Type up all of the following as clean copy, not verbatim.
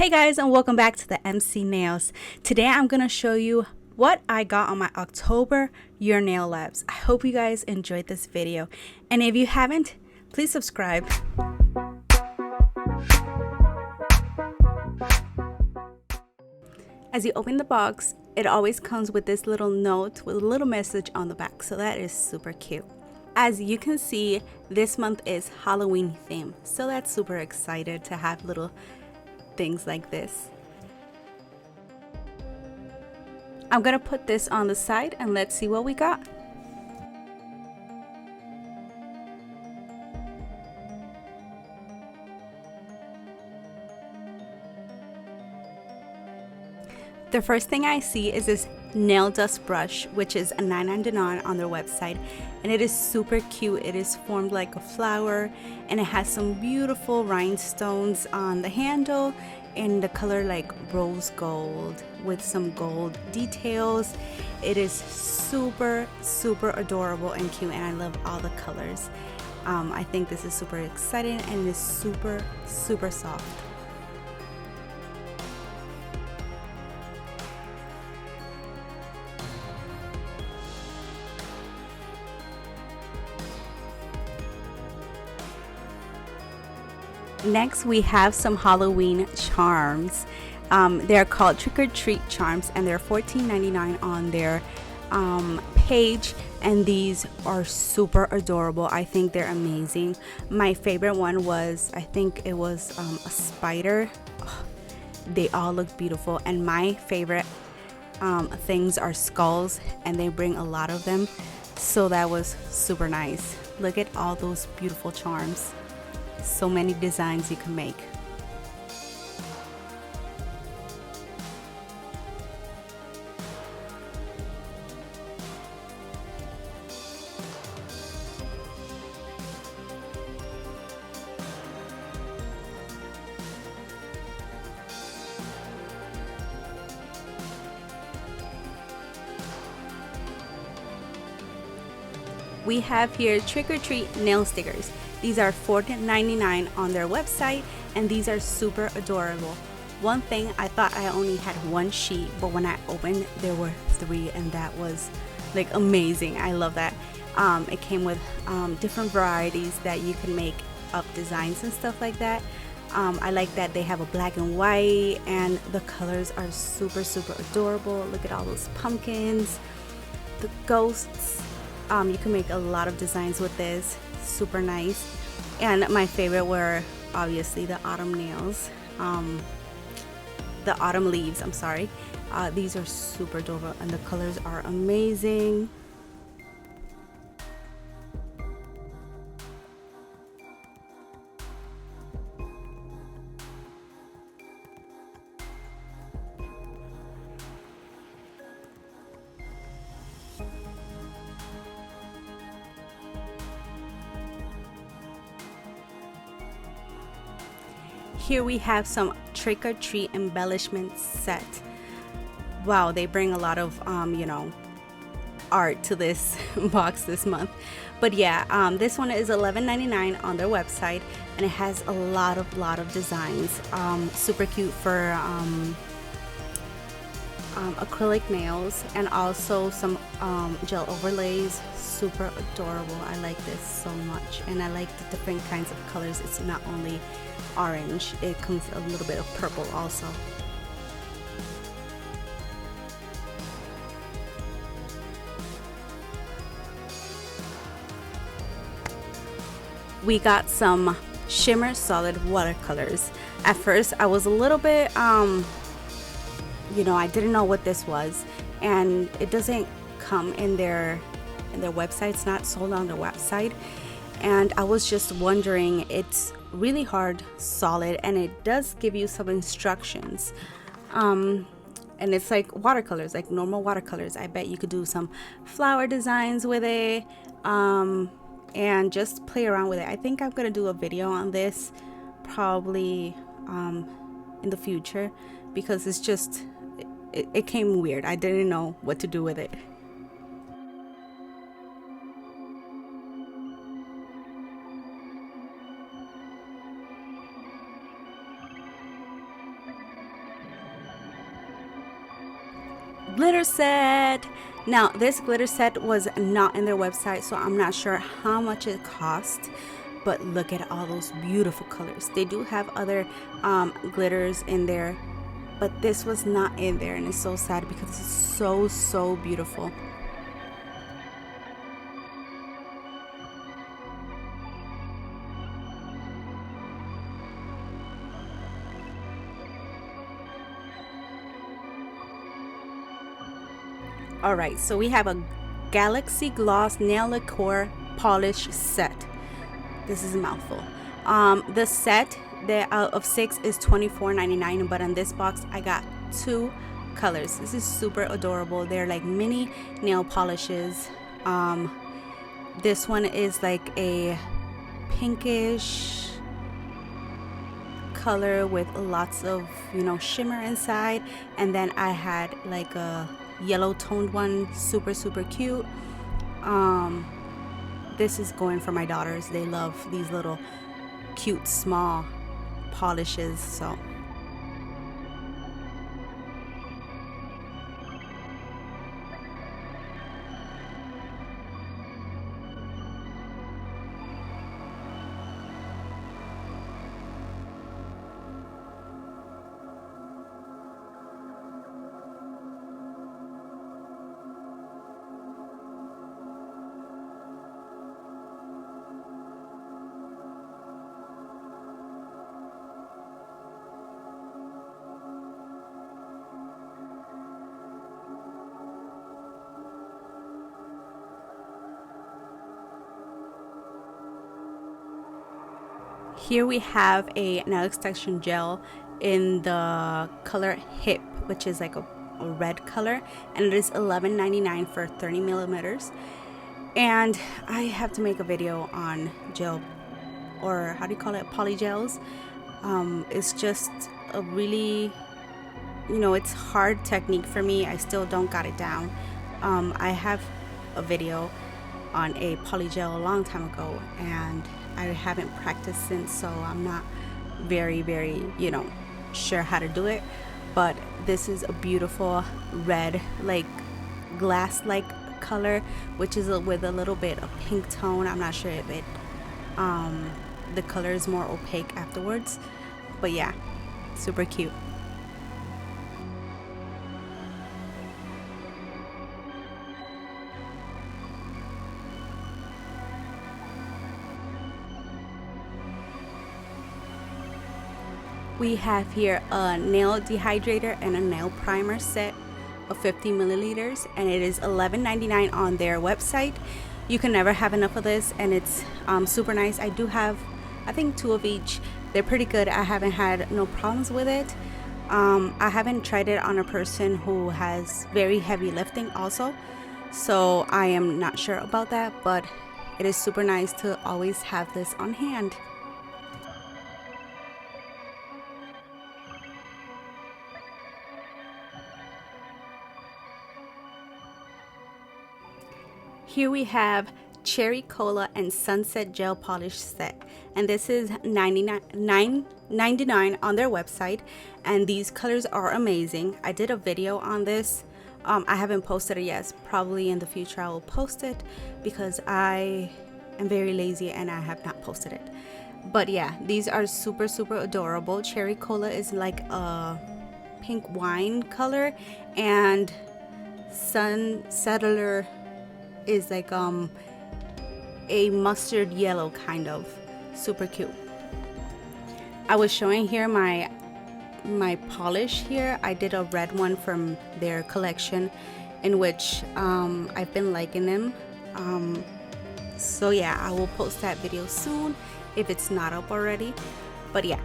Hey guys, and welcome back to the MC Nails. Today I'm going to show you what I got on my October Your Nail Labs. I hope you guys enjoyed this video, and if you haven't, please subscribe. As you open the box, it always comes with this little note with a little message on the back, so that is super cute. As you can see, this month is Halloween theme, so that's super excited to have little things like this. I'm gonna put this on the side and let's see what we got. The first thing I see is this nail dust brush, which is $9.99 on their website, and it is super cute. It is formed like a flower, and it has some beautiful rhinestones on the handle in the color like rose gold with some gold details. It is super adorable and cute, and I love all the colors. I think this is super exciting and is super soft. Next, we have some Halloween charms. They're called Trick or Treat charms, and they're $14.99 on their page, and these are super adorable. I think they're amazing. My favorite one was, I think it was a spider. Oh, they all look beautiful, and my favorite things are skulls, and they bring a lot of them, so that was super nice. Look at all those beautiful charms. So many designs you can make. We have here Trick or Treat nail stickers. These are $4.99 on their website, and these are super adorable. One thing, I thought I only had one sheet, but when I opened, there were 3, and that was like amazing. I love that. It came with different varieties that you can make up designs and stuff like that. I like that they have a black and white, and the colors are super adorable. Look at all those pumpkins, the ghosts. You can make a lot of designs with this. Super nice. And my favorite were obviously the autumn nails, the autumn leaves, I'm sorry. These are super adorable, and the colors are amazing. Here we have some Trick or Treat embellishment set. Wow, they bring a lot of art to this box this month. But yeah, this one is $11.99 on their website, and it has a lot of designs. Super cute for acrylic nails, and also some gel overlays. Super adorable. I like this so much, and I like the different kinds of colors. It's not only orange, it comes a little bit of purple also. We got some Shimmer solid watercolors. At first I was a little bit I didn't know what this was, and it doesn't come in their website. It's not sold on their website, and I was just wondering. It's really hard, solid, and it does give you some instructions, and it's like watercolors, like normal watercolors. I bet you could do some flower designs with it, and just play around with it. I think I'm gonna do a video on this probably in the future, because it's just it came weird. I didn't know what to do with it. glitter set. Now this glitter set was not in their website, so I'm not sure how much it cost, but look at all those beautiful colors. They do have other glitters in there, but this was not in there, and it's so sad because it's so beautiful. All right, so we have a Galaxy Gloss Nail Lacquer Polish set. This is a mouthful. The set of 6 is $24.99, but on this box I got 2 colors. This is super adorable. They're like mini nail polishes. This one is like a pinkish color with lots of, you know, shimmer inside, and then I had like a yellow toned one, super cute. This is going for my daughters. They love these little cute small polishes, so here we have a nail extension gel in the color Hip, which is like a red color, and it is $11.99 for 30 millimeters. And I have to make a video on gel, or how do you call it, polygels. It's just a really, you know, it's hard technique for me. I still don't got it down. I have a video on a polygel a long time ago, and I haven't practiced since, so I'm not very, you know, sure how to do it. But this is a beautiful red, like glass-like color, which is with a little bit of pink tone. I'm not sure if it, the color is more opaque afterwards, but yeah, super cute. We have here a nail dehydrator and a nail primer set of 50 milliliters, and it is $11.99 on their website. You can never have enough of this, and it's super nice. I do have, I think, 2 of each. They're pretty good. I haven't had no problems with it. I haven't tried it on a person who has very heavy lifting also, so I am not sure about that, but it is super nice to always have this on hand. Here we have Cherry Cola and Sunset Gel Polish Set, and this is $99 on their website, and these colors are amazing. I did a video on this. I haven't posted it yet. Probably in the future I will post it because I am very lazy and I have not posted it. But yeah, these are super adorable. Cherry Cola is like a pink wine color, and Settler is like a mustard yellow, kind of super cute. I was showing here my polish here. I did a red one from their collection, in which I've been liking them. So yeah, I will post that video soon if it's not up already, but yeah.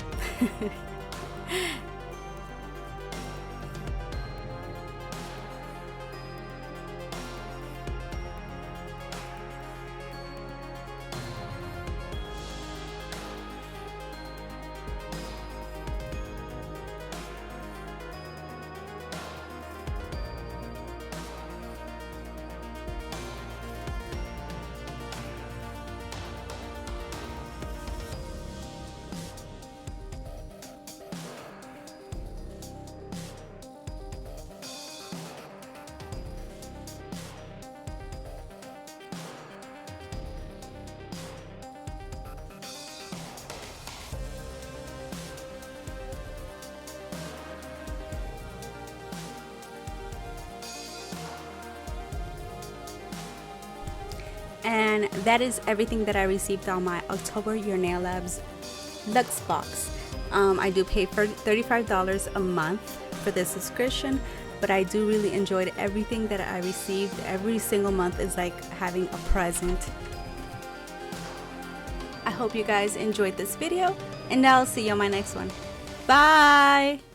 And that is everything that I received on my October Your Nail Labs Lux box. I do pay for $35 a month for this subscription, but I do really enjoyed everything that I received. Every single month is like having a present. I hope you guys enjoyed this video, and I'll see you on my next one. Bye!